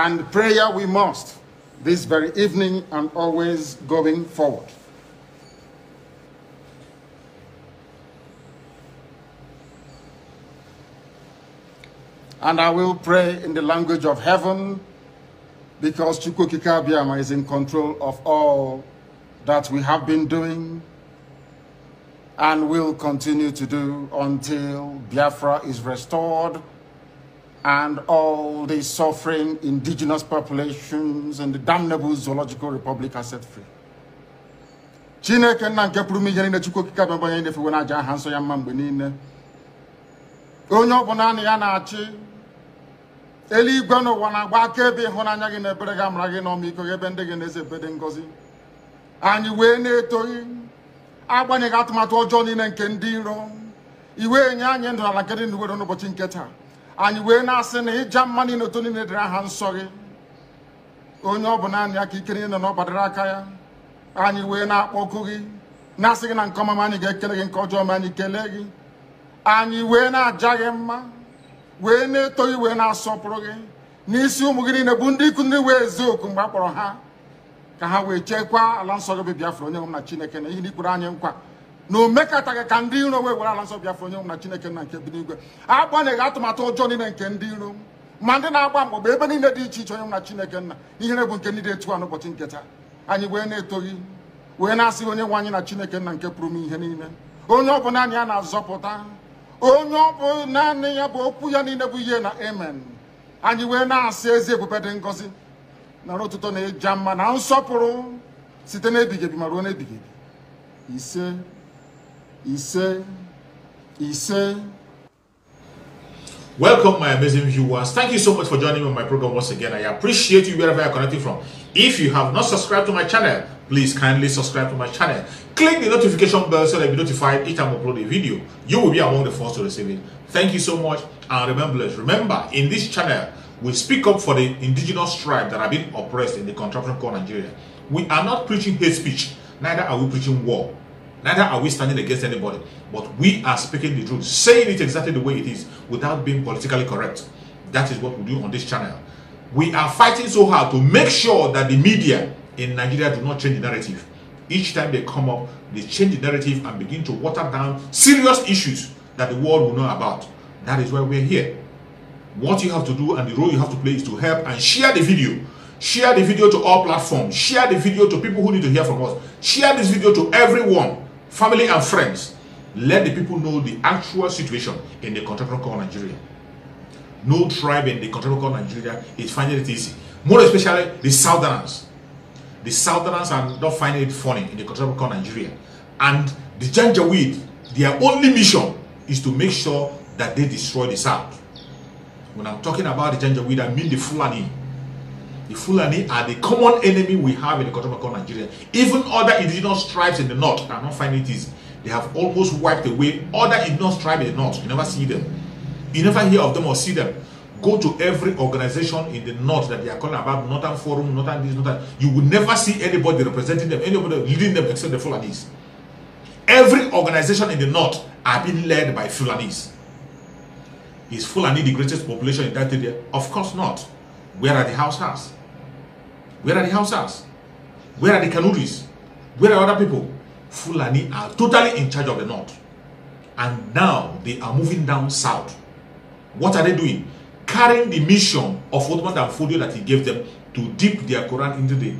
And prayer we must, this very evening and always going forward. And I will pray in the language of heaven, because Chukwukika Biama is in control of all that we have been doing and will continue to do until Biafra is restored and all the suffering indigenous populations in the damnable zoological republic are set free. Chineke na nke pụrụ ihe niile Chukwukika Biama onye na-efe na aja ha nsọ ya mma mgbe niile. Onye ọbụla na ya na-achị eluigwe n'ụwa na-agba akaebe ịhụnanya gị na ebere gị amara gị n'ọmịiko gị ebe ndị gị na-eze ebede ngọzi. Anyị wee na-etoghị agbanyeghị atụmatụ ọjọọ niile nke ndị iro. Iwe nye anyị ndụ ala nke dị ndụ n'ụbọchị nke taa. Anyị wee na-asị na ịja mma niile otu niile dịrị aha nsọ gị. Onye ọ bụ naanị aka ike niile na ọ gbadara aka ya. Anyị wee na-akpọku gị na-asị gị na nke ọma ma anyị ga-ekele gị, nke ọjọọ ma anyị kelee gị. Anyị wee na-aja gị mma, wee na-eto gị, wee na-asọpụrụ gị n'isi ụmụ gị niile bụ ndị ikwu ndị wee eziokwu mgbe a kpọrọ ha ka ha wee chekwaa ala nsọ gị bụ Biafra onye nwe m na Chineke na ihe n'ikwuru anyị nkwa na o mekataghị ka ndị iro wee were ala nsọ Biafra onye nwe m na Chineke na nke bi n'igwe. Agbanyeghị atụmatụ ọjọọ niile nke ndị iro ma ndị na-agba mgbọgba ebe niile dị iche iche onye nwe m na Chineke nna ihere bụ nke ndị dị etu a n'ụbọchị nke taa. Anyị wee na-eto gị, wee na-asị onye nwe anyị na Chineke nna nke pụrụ m ihe niile, onye ọ bụ naanị ya na-azọpụta, onye ọ bụ naanị ya bụ okwu ya niile bụ ihe na amen. Anyị wee na-asị ezi ebube dị ngọzi na ọtụtụ na ịja mma na nsọpụrụ site n'ebighị ebi ma ruo n'ebighị ebi. Ise ise ise. Welcome, my amazing viewers. Thank you so much for joining me on my program once again. I appreciate you wherever you're connecting from. If you have not subscribed to my channel, please kindly subscribe to my channel. Click the notification bell so that you'll be notified each time I upload a video. You will be among the first to receive it. Thank you so much. And remember, in this channel, we speak up for the indigenous tribe that have been oppressed in the contraption called Nigeria. We are not preaching hate speech. Neither are we preaching war. Neither are we standing against anybody. But we are speaking the truth, saying it exactly the way it is, without being politically correct. That is what we do on this channel. We are fighting so hard to make sure that the media in Nigeria do not change the narrative. Each time they come up, they change the narrative and begin to water down serious issues that the world will know about. That is why we're here. What you have to do and the role you have to play is to help and share the video. Share the video to all platforms. Share the video to people who need to hear from us. Share this video to everyone, family and friends. Let the people know the actual situation in the contraption called Nigeria. No tribe in the contraption called Nigeria is finding it easy. More especially the Southerners. The Southerners are not finding it funny in the contraption called Nigeria. And the Janjaweed, their only mission is to make sure that they destroy the South. When I'm talking about the Janjaweed, I mean the Fulani. The Fulani are the common enemy we have in the contraption called Nigeria. Even other indigenous tribes in the north are not finding it easy. They have almost wiped away other indigenous tribes in the north. You never see them. You never hear of them or see them. Go to every organization in the north that they are calling about, Northern Forum, Northern this, Northern. You will never see anybody representing them, anybody leading them except the Fulanis. Every organization in the north are being led by Fulanis. Is Fulani the greatest population in that area? Of course not. Where are the Hausas? Where are the Hausas? Where are the Kanuris? Where are other people? Fulani are totally in charge of the north. And now they are moving down south. What are they doing? Carrying the mission of Ottoman Danfodio that he gave them to dip their Quran into the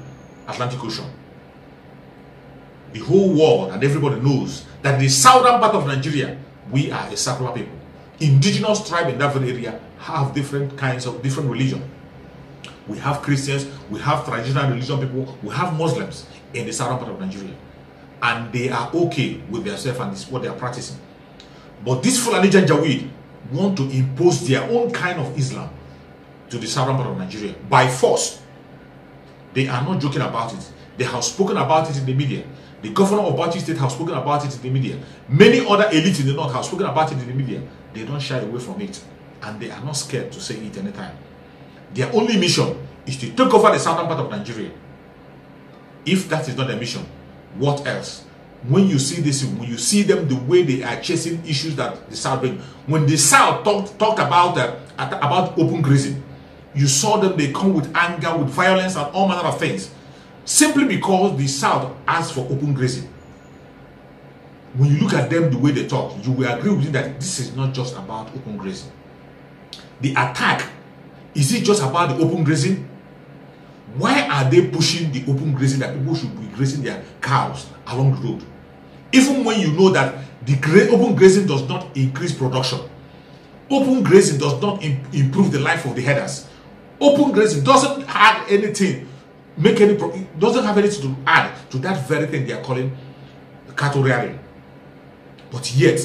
Atlantic Ocean. The whole world and everybody knows that the southern part of Nigeria, we are a secular people. Indigenous tribe in that area have different kinds of different religion. We have Christians, we have traditional religion people, we have Muslims in the southern part of Nigeria. And they are okay with themselves and this is what they are practicing. But this Fulani Janjaweed want to impose their own kind of Islam to the southern part of Nigeria by force. They are not joking about it. They have spoken about it in the media. The governor of Bauchi State has spoken about it in the media. Many other elites in the north have spoken about it in the media. They don't shy away from it. And they are not scared to say it anytime. Their only mission is to take over the southern part of Nigeria. If that is not their mission, what else? When you see this, when you see them the way they are chasing issues that the South bring, when the South talked about open grazing, You saw them, they come with anger, with violence, and all manner of things. Simply because the South asked for open grazing. When you look at them, the way they talk, you will agree with me that this is not just about open grazing. The attack, is it just about the open grazing? Why are they pushing the open grazing that people should be grazing their cows along the road? Even when you know that the open grazing does not increase production. Open grazing does not improve the life of the herders. Open grazing doesn't add anything, doesn't have anything to add to that very thing they are calling cattle rearing. But yet,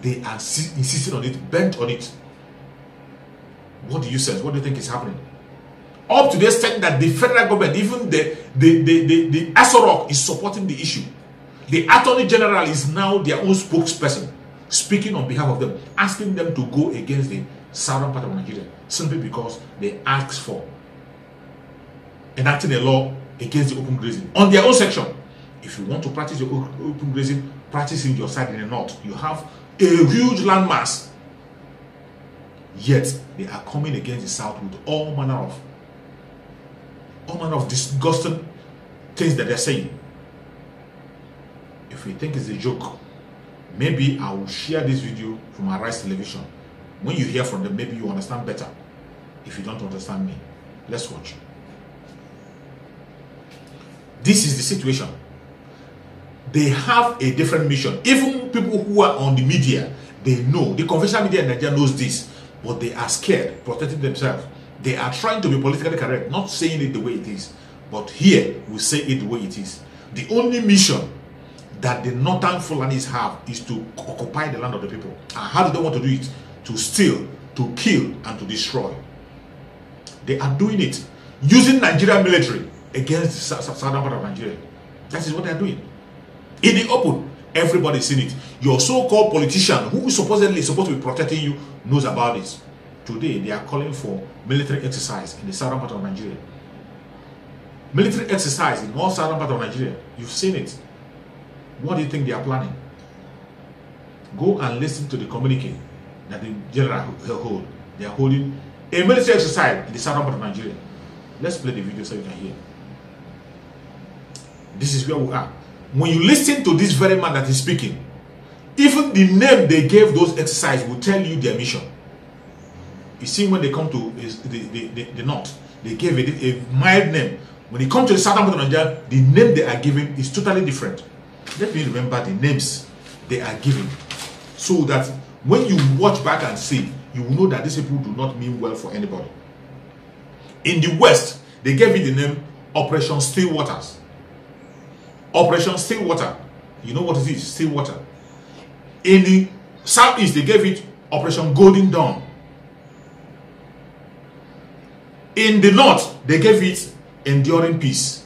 they are insisting on it, bent on it. What do you sense? What do you think is happening? Up to the extent that the federal government, even the ASOROC is supporting the issue. The Attorney General is now their own spokesperson, speaking on behalf of them, asking them to go against the southern part of Nigeria, simply because they asked for enacting a law against the open grazing on their own section. If you want to practice your open grazing, practice in your side in the north. You have a huge landmass. Yet they are coming against the south with all manner of disgusting things that they're saying. If you think it's a joke, maybe I will share this video from Arise Television. When you hear from them, maybe you understand better. If you don't understand me, let's watch. This is the situation. They have a different mission. Even people who are on the media, they know. The conventional media in Nigeria knows this, but they are scared, protecting themselves. They are trying to be politically correct, not saying it the way it is. But here, we say it the way it is. The only mission that the northern Fulanis have is to occupy the land of the people. And how do they want to do it? To steal, to kill, and to destroy. They are doing it using Nigerian military against the southern part of Nigeria. That is what they are doing. In the open, everybody is seeing it. Your so-called politician, who is supposedly supposed to be protecting you, knows about this. Today, they are calling for military exercise in the southern part of Nigeria. Military exercise in all southern part of Nigeria. You've seen it. What do you think they are planning? Go and listen to the communique that the general hold. They are holding a military exercise in the southern part of Nigeria. Let's play the video so you can hear. This is where we are. When you listen to this very man that is speaking, even the name they gave those exercises will tell you their mission. You see, when they come to the north, they gave it a mild name. When they come to the southern part of Nigeria, the name they are giving is totally different. Let me remember the names they are giving, so that when you watch back and see, you will know that these people do not mean well for anybody. In the west, they gave it the name Operation Stillwaters. Operation Stillwater. You know what it is? Stillwater. In the southeast, they gave it Operation Golden Dawn. In the north, they gave it Enduring Peace.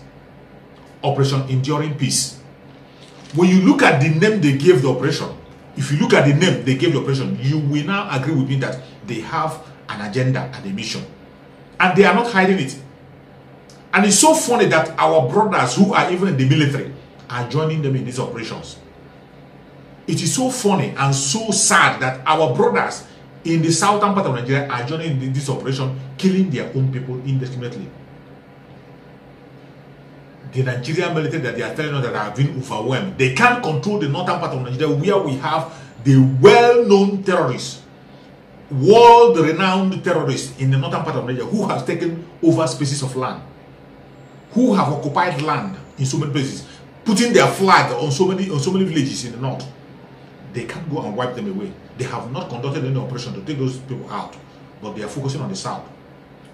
Operation Enduring Peace. When you look at the name they gave the operation, if you look at the name they gave the operation, you will now agree with me that they have an agenda and a mission. And they are not hiding it. And it's so funny that our brothers who are even in the military are joining them in these operations. It is so funny and so sad that our brothers in the southern part of Nigeria are joining in this operation, killing their own people indiscriminately. The Nigerian military that they are telling us that have been overwhelmed, they can't control the northern part of Nigeria, where we have the well-known terrorists, world-renowned terrorists in the northern part of Nigeria who have taken over spaces of land, who have occupied land in so many places, putting their flag on so many villages in the north. They can't go and wipe them away. They have not conducted any operation to take those people out, but they are focusing on the south,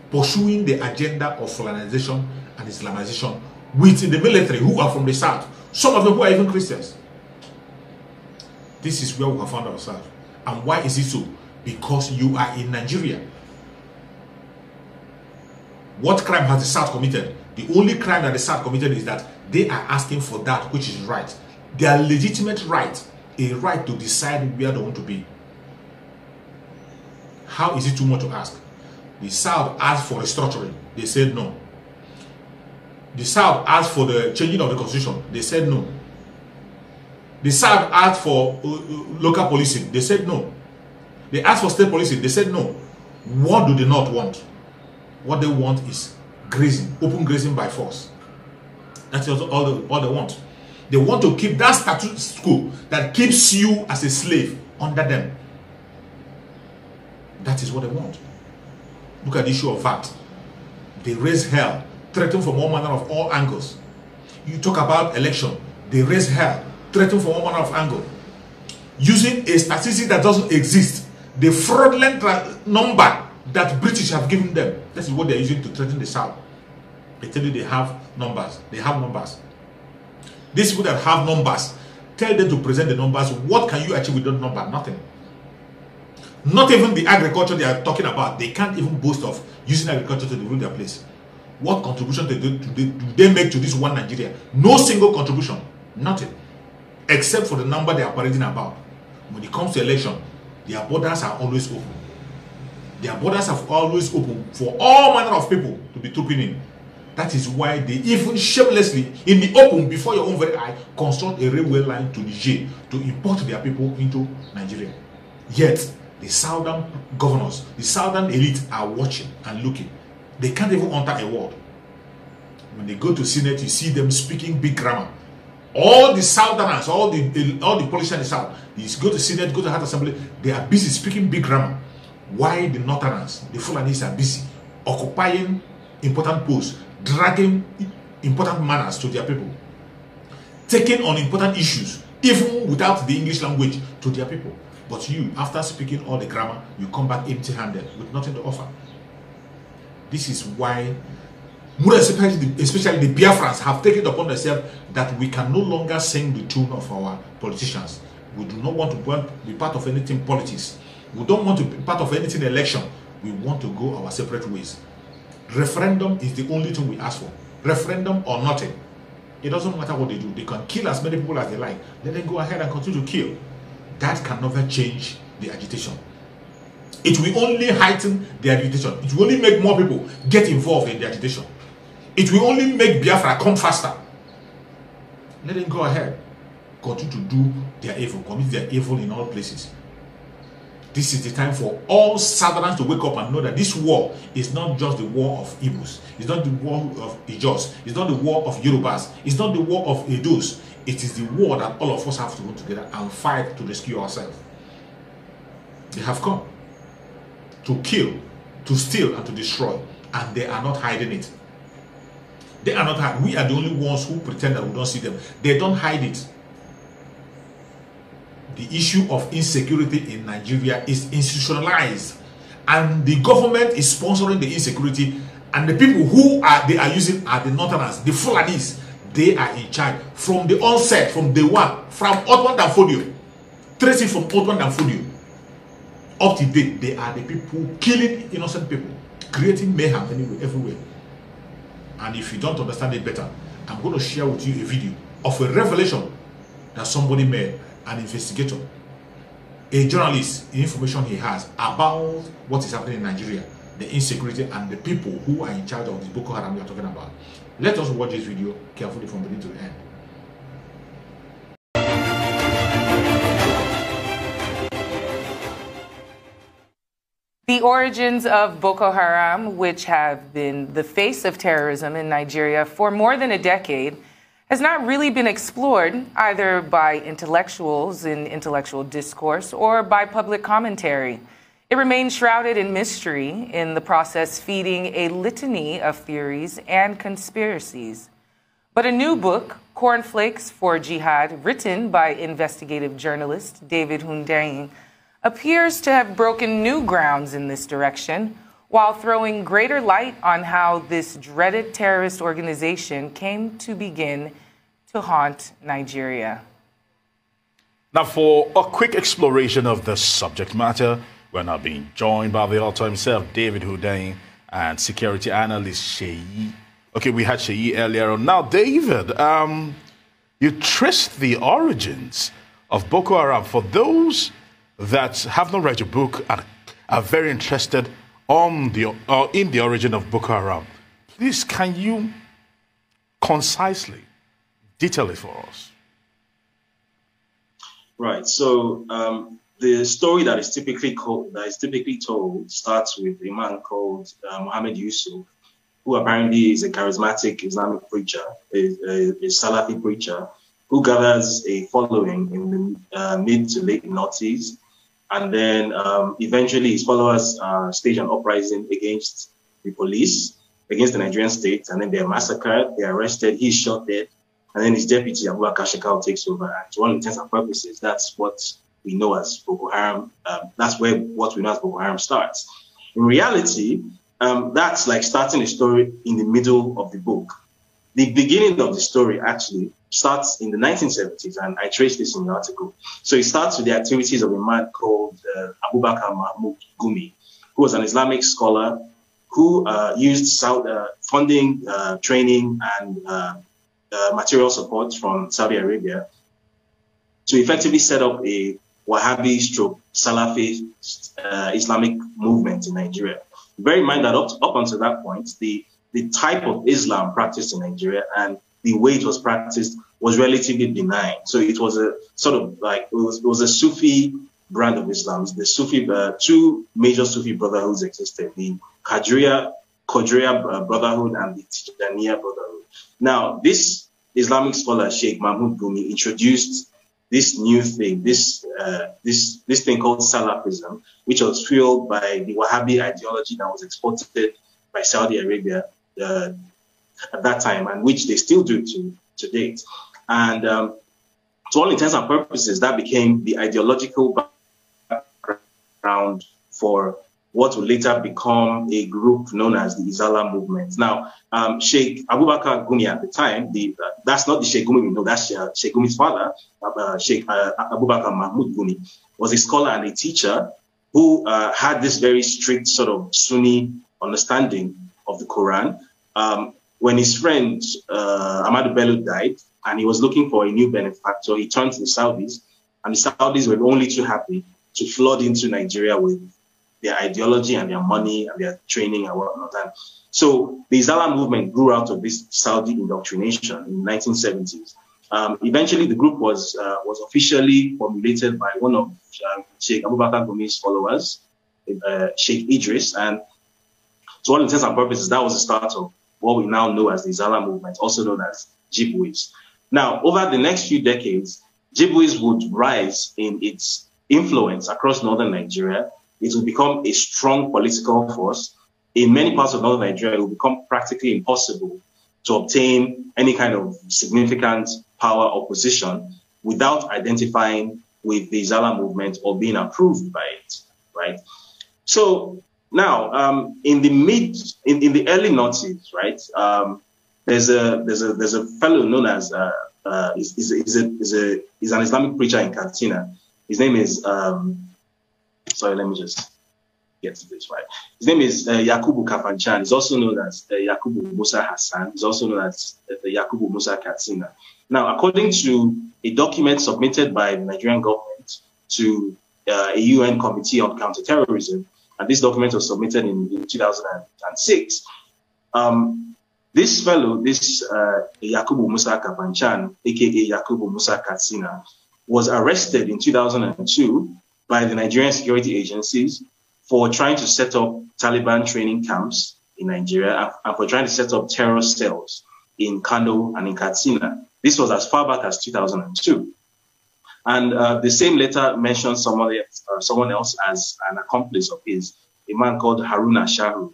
pursuing the agenda of Fulanization and Islamization within the military who are from the south, some of them who are even Christians. This is where we have found ourselves. And why is it so? Because you are in Nigeria. What crime has the south committed? The only crime that the south committed is that they are asking for that which is right. Their legitimate right, a right to decide where they want to be. How is it too much to ask? The south asked for restructuring. They said no. The south asked for the changing of the constitution. They said no. The south asked for local policing. They said no. They asked for state policing. They said no. What do they not want? What they want is grazing, open grazing by force. That's all they want. They want to keep that status quo that keeps you as a slave under them. That is what they want. Look at the issue of VAT. They raise hell, threaten from all manner of all angles. You talk about election, they raise hell, threaten from all manner of angle. Using a statistic that doesn't exist, the fraudulent number that British have given them. That is what they're using to threaten the South. They tell you they have numbers. They have numbers. These people that have numbers, tell them to present the numbers. What can you achieve with those numbers? Nothing. Not even the agriculture they are talking about. They can't even boast of using agriculture to rule their place. What contribution do they make to this one Nigeria? No single contribution. Nothing. Except for the number they are parading about. When it comes to election, their borders are always open. Their borders are always open for all manner of people to be trooping in. That is why they even shamelessly, in the open, before your own very eye, construct a railway line to Niger to import their people into Nigeria. Yet, the southern governors, the southern elite are watching and looking. They can't even utter a word. When they go to Senate, you see them speaking big grammar. All the southerners, all the politicians in the south, you go to Senate, go to House Assembly, they are busy speaking big grammar. Why the northerners, the Fulanis, are busy occupying important posts, dragging important manners to their people, taking on important issues, even without the English language, to their people. But you, after speaking all the grammar, you come back empty-handed with nothing to offer. This is why, especially the Biafrans, have taken it upon themselves that we can no longer sing the tune of our politicians. We do not want to be part of anything politics. We don't want to be part of anything election. We want to go our separate ways. Referendum is the only thing we ask for. Referendum or nothing. It doesn't matter what they do. They can kill as many people as they like. Let them go ahead and continue to kill. That can never change the agitation. It will only heighten the agitation. It will only make more people get involved in the agitation. It will only make Biafra come faster. Let them go ahead. Continue to do their evil. Commit their evil in all places. This is the time for all Southerners to wake up and know that this war is not just the war of Igbos. It's not the war of Ijos. It's not the war of Yorubas. It's not the war of Edos. It is the war that all of us have to go together and fight to rescue ourselves. They have come to kill, to steal, and to destroy. And they are not hiding it. They are not hiding. We are the only ones who pretend that we don't see them. They don't hide it. The issue of insecurity in Nigeria is institutionalized, and the government is sponsoring the insecurity, and the people who they are using are the northerners, the Fulanis. They are in charge from the onset, from day one, from Ottoman Danfodio, tracing from Ottoman Danfodio up to date. They are the people killing innocent people, creating mayhem everywhere. And if you don't understand it better, I'm going to share with you a video of a revelation that somebody made. An investigator, a journalist, the information he has about what is happening in Nigeria, the insecurity, and the people who are in charge of the Boko Haram we are talking about. Let us watch this video carefully from beginning to the end. The origins of Boko Haram, which have been the face of terrorism in Nigeria for more than a decade, has not really been explored either by intellectuals in intellectual discourse or by public commentary. It remains shrouded in mystery, in the process feeding a litany of theories and conspiracies. But a new book, Cornflakes for Jihad, written by investigative journalist David Hundeyin, appears to have broken new grounds in this direction, while throwing greater light on how this dreaded terrorist organization came to begin to haunt Nigeria. Now, for a quick exploration of the subject matter, we're now being joined by the author himself, David Hundeyin, and security analyst Sheyi. Okay, we had Sheyi earlier on. Now, David, you traced the origins of Boko Haram. For those that have not read your book and are very interested in the origin of Boko Haram, please, can you concisely detail it for us? Right. So the story that is typically told starts with a man called Muhammad Yusuf, who apparently is a charismatic Islamic preacher, a Salafi preacher, who gathers a following in the mid to late noughties. And then eventually his followers stage an uprising against the police, against the Nigerian state, and then they're massacred, they're arrested, he's shot dead, and then his deputy, Abubakar Shekau, takes over. And to all intents and purposes, that's what we know as Boko Haram. That's where what we know as Boko Haram starts. In reality, that's like starting a story in the middle of the book. The beginning of the story actually starts in the 1970s, and I trace this in the article. So it starts with the activities of a man called Abubakar Mahmoud Gumi, who was an Islamic scholar who used funding, training, and material support from Saudi Arabia to effectively set up a Wahhabi stroke Salafi Islamic movement in Nigeria. Bear in mind that up until that point, the type of Islam practiced in Nigeria and the way it was practiced was relatively benign. So it was a sort of like, it was a Sufi brand of Islam. The Sufi, two major Sufi brotherhoods existed, the Qadriya Brotherhood and the Tijaniya Brotherhood. Now, this Islamic scholar, Sheikh Mahmoud Gumi, introduced this new thing, this thing called Salafism, which was fueled by the Wahhabi ideology that was exported by Saudi Arabia at that time, and which they still do to date. And to all intents and purposes, that became the ideological background for what would later become a group known as the Izala movement. Now, Sheikh Abubakar Gumi at the time, that's not the Sheikh Gumi we know, that's Sheikh Gumi's father, Sheikh Abubakar Mahmoud Gumi, was a scholar and a teacher who had this very strict sort of Sunni understanding of the Quran. When his friend Ahmadu Bello died and he was looking for a new benefactor, he turned to the Saudis, and the Saudis were only too happy to flood into Nigeria with their ideology and their money and their training and whatnot. And so the Izala movement grew out of this Saudi indoctrination in the 1970s. Eventually, the group was officially formulated by one of Sheikh Abubakar Gumi's followers, Sheikh Idris, and to all intents and purposes, that was the start of what we now know as the Izala movement, also known as Jibwis. Now, over the next few decades, Jibwis would rise in its influence across northern Nigeria. It will become a strong political force. In many parts of northern Nigeria, it will become practically impossible to obtain any kind of significant power or position without identifying with the Izala movement or being approved by it, right? So now, in the early noughties, right, there's a fellow known as he's an Islamic preacher in Katsina. His name is sorry, let me just get to this right. His name is Yakubu Kafanchan. He's also known as Yakubu Musa Hassan. He's also known as Yakubu Musa Katsina. Now, according to a document submitted by the Nigerian government to a UN Committee on Counterterrorism, and this document was submitted in 2006, this fellow, Yakubu Musa Kafanchan, aka Yakubu Musa Katsina, was arrested in 2002 by the Nigerian security agencies for trying to set up Taliban training camps in Nigeria and for trying to set up terror cells in Kano and in Katsina. This was as far back as 2002. And the same letter mentions someone else as an accomplice of his, a man called Haruna Shahu.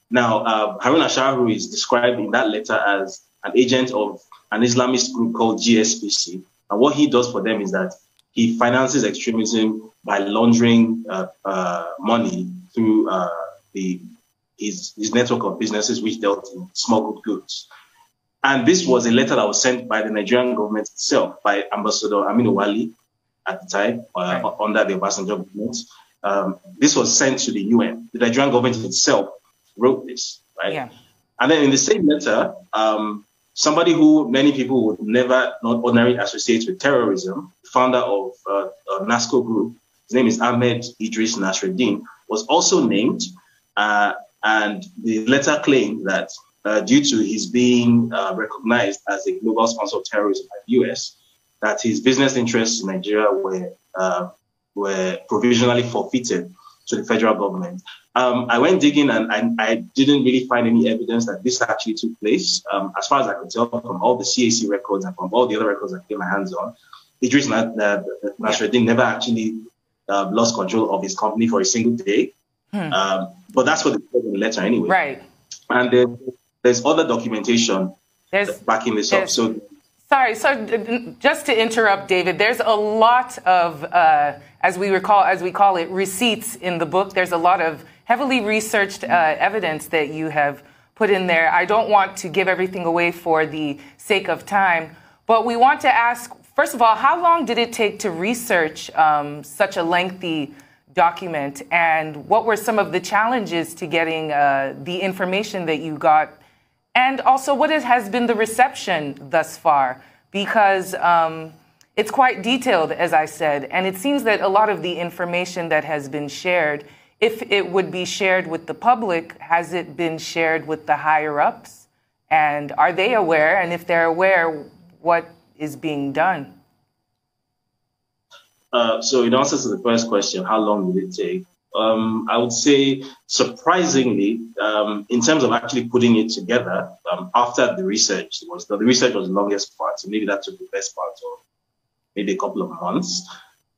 Now, Haruna Shahu is described in that letter as an agent of an Islamist group called GSPC. And what he does for them is that he finances extremism by laundering money through his network of businesses which dealt in smuggled goods. And this was a letter that was sent by the Nigerian government itself, by Ambassador Aminu Wali at the time, under the Obasanjo government. This was sent to the UN. The Nigerian government itself wrote this, right? Yeah. And then in the same letter, somebody who many people would never not ordinarily associate with terrorism, founder of NASCO Group, his name is Ahmed Idris Nasreddin, was also named. And the letter claimed that due to his being recognized as a global sponsor of terrorism by the US, that his business interests in Nigeria were were provisionally forfeited to the federal government. I went digging and I didn't really find any evidence that this actually took place. As far as I could tell from all the CAC records and from all the other records I get my hands on, Idris Nasreddin never actually lost control of his company for a single day. But that's what they said in the letter anyway. Right. And there's other documentation backing this up. So, sorry, so just to interrupt, David, there's a lot of, as we call it, receipts in the book. There's a lot of heavily researched evidence that you have put in there. I don't want to give everything away for the sake of time, but we want to ask, first of all, how long did it take to research such a lengthy document, and what were some of the challenges to getting the information that you got? And also, what has been the reception thus far? Because it's quite detailed, as I said, and it seems that a lot of the information that has been shared, if it would be shared with the public, has it been shared with the higher-ups? And are they aware? And if they're aware, what is being done? So in answer to the first question, how long did it take? I would say, surprisingly, in terms of actually putting it together, after the research was the longest part, so maybe that took the best part of maybe a couple of months.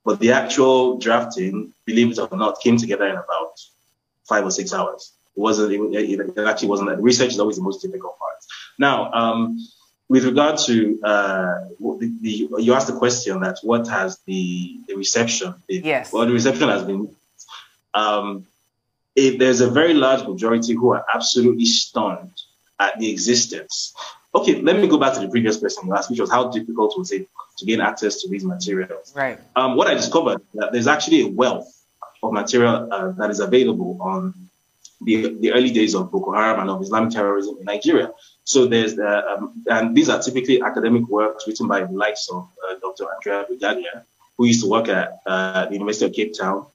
But the actual drafting, believe it or not, came together in about 5 or 6 hours. It actually wasn't that. The research is always the most difficult part. Now, with regard to you asked the question that what has the reception been? Yes. Well, the reception has been. There's a very large majority who are absolutely stunned at the existence. Okay, let me go back to the previous question you asked, which was how difficult was it to gain access to these materials? Right. What I discovered that there's actually a wealth of material that is available on the early days of Boko Haram and of Islamic terrorism in Nigeria. So there's and these are typically academic works written by the likes of Dr. Andrea Brigadia, who used to work at the University of Cape Town,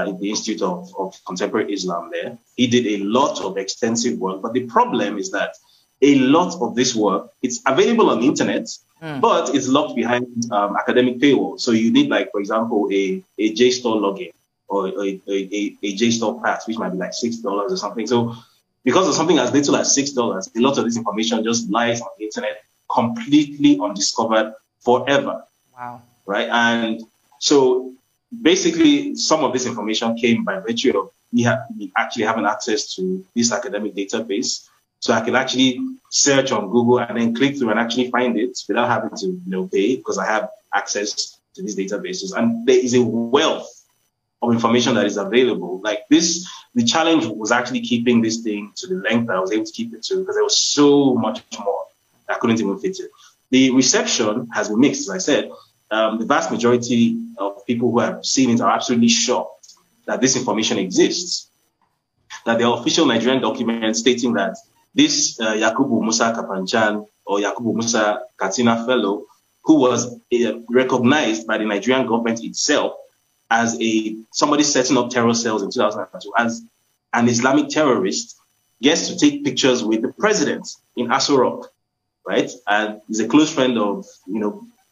in the Institute of Contemporary Islam there. He did a lot of extensive work, but the problem is that a lot of this work, it's available on the internet, but it's locked behind academic paywall. So you need, like, for example, a JSTOR login or a JSTOR pass, which might be like $6 or something. So because of something as little as $6, a lot of this information just lies on the internet, completely undiscovered forever. Wow. Right? And so basically, some of this information came by virtue of me actually having access to this academic database. So I can actually search on Google and then click through and actually find it without having to pay, because I have access to these databases. And there is a wealth of information that is available. Like this, the challenge was actually keeping this thing to the length that I was able to keep it to, because there was so much more that I couldn't even fit it. The reception has been mixed, as I said. The vast majority of people who have seen it are absolutely shocked that this information exists, that there are official Nigerian documents stating that this Yakubu Musa Kapanchan or Yakubu Musa Katsina fellow, who was recognized by the Nigerian government itself as somebody setting up terror cells in 2002 as an Islamic terrorist, gets to take pictures with the president in Aso Rock, right? And he's a close friend of,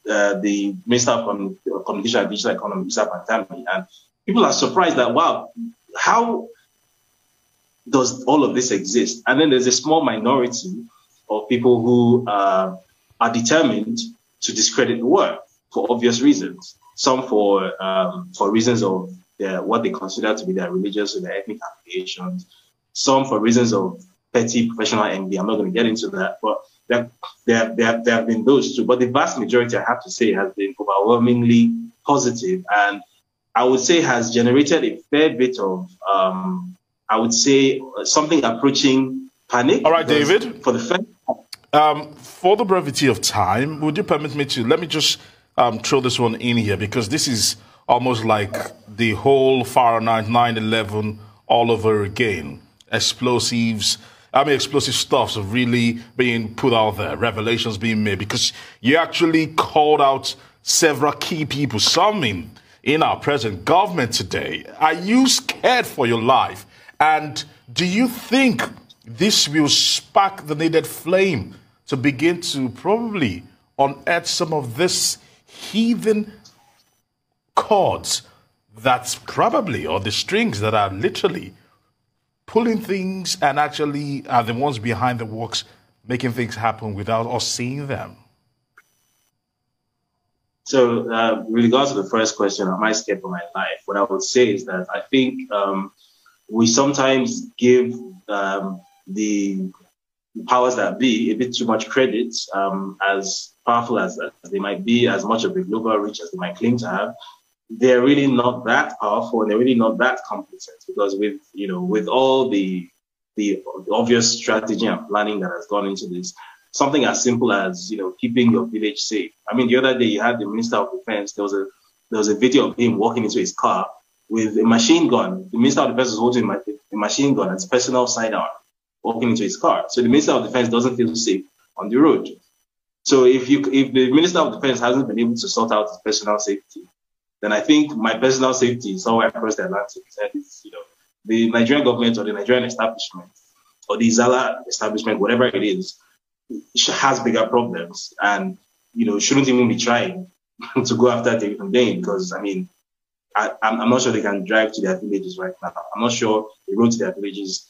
the Minister of Communication and Digital Economy, Isa Pantami. And people are surprised that, wow, how does all of this exist? And then there's a small minority of people who are determined to discredit the work for obvious reasons. Some for reasons of what they consider to be their religious or their ethnic affiliations. Some for reasons of petty professional envy. I'm not going to get into that, but there have been those too. But the vast majority, I have to say, has been overwhelmingly positive, and I would say has generated a fair bit of, I would say, something approaching panic. All right, David. For the first for the brevity of time, would you permit me to let me just throw this one in here, because this is almost like the whole Fahrenheit 9/11 all over again. Explosive stuffs are really being put out there, revelations being made, because you actually called out several key people, some in our present government today. Are you scared for your life? And do you think this will spark the needed flame to begin to probably unearth some of this heathen cords that's probably, or the strings that are literally pulling things and actually are the ones behind the works, making things happen without us seeing them? So, with regards to the first question, am I scared for my life? What I would say is that I think we sometimes give the powers that be a bit too much credit, as powerful as they might be, as much of a global reach as they might claim to have. They're really not that powerful, and they're really not that competent, because with all the obvious strategy and planning that has gone into this, something as simple as keeping your village safe. I mean, the other day you had the Minister of Defense. There was a video of him walking into his car with a machine gun. The Minister of Defense was holding a machine gun as personal sidearm, walking into his car. So the Minister of Defense doesn't feel safe on the road. So if the Minister of Defense hasn't been able to sort out his personal safety, then I think my personal safety is somewhere across the Atlantic. The Nigerian government or the Nigerian establishment or the Izala establishment, whatever it is, has bigger problems and shouldn't even be trying to go after David Hundeyin, because I'm not sure they can drive to their villages right now. I'm not sure the road to their villages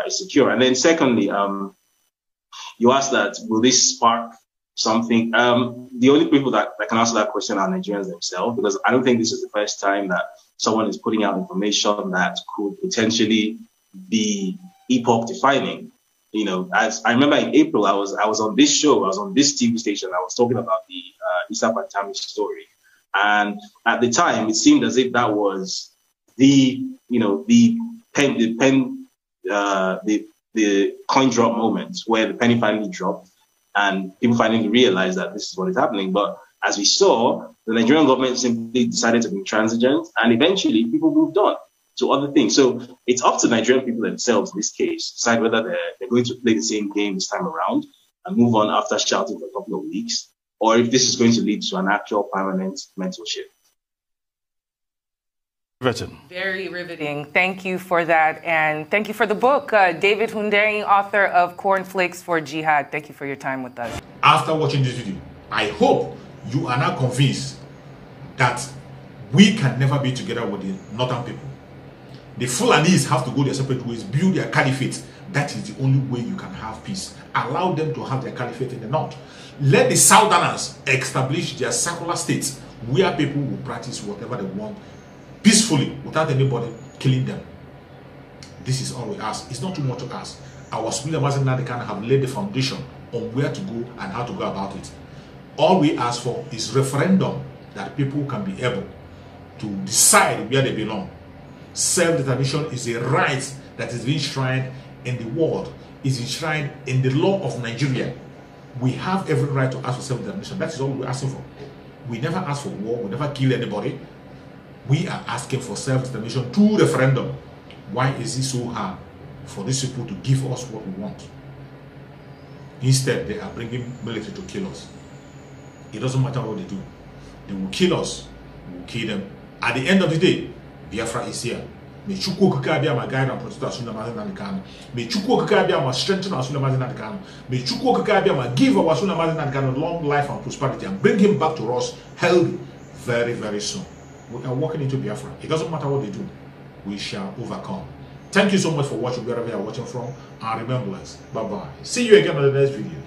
is secure. And then secondly, you asked that will this spark something? The only people that can answer that question are Nigerians themselves, because I don't think this is the first time that someone is putting out information that could potentially be epoch defining. As I remember in April, I was on this show, I was on this TV station, I was talking about the Issa Pantami story. And at the time, it seemed as if that was the coin drop moment where the penny finally dropped and people finally realized that this is what is happening. But as we saw, the Nigerian government simply decided to be intransigent, and eventually people moved on to other things. So it's up to Nigerian people themselves in this case to decide whether they're going to play the same game this time around and move on after shouting for a couple of weeks, or if this is going to lead to an actual permanent mental shift. Very riveting. Thank you for that. And thank you for the book. David Hundeyin, author of Cornflakes for Jihad. Thank you for your time with us. After watching this video, I hope you are now convinced that we can never be together with the northern people. The Fulanis have to go their separate ways, build their caliphate. That is the only way you can have peace. Allow them to have their caliphate in the north. Let the southerners establish their secular states where people will practice whatever they want peacefully without anybody killing them. This is all we ask. It's not too much to ask. Our IPOB MAZI NNAMDI KANU have laid the foundation on where to go and how to go about it. All we ask for is referendum that people can be able to decide where they belong. Self-determination is a right that is enshrined in the world, is enshrined in the law of Nigeria. We have every right to ask for self-determination. That is all we're asking for. We never ask for war, we never kill anybody. We are asking for self-determination through referendum. Why is it so hard for these people to give us what we want? Instead, they are bringing military to kill us. It doesn't matter what they do. They will kill us, we will kill them. At the end of the day, Biafra is here. May Chukwu Okike my guide and protect our IPOB MAZI NNAMDI KANU. May Chukwu Okike my strengthen our IPOB MAZI NNAMDI KANU. May Chukwu Okike my give our IPOB MAZI NNAMDI KANU long life and prosperity and bring him back to us healthy very, very soon. We are walking into Biafra. It doesn't matter what they do. We shall overcome. Thank you so much for watching wherever you are watching from. And remember us. Bye-bye. See you again on the next video.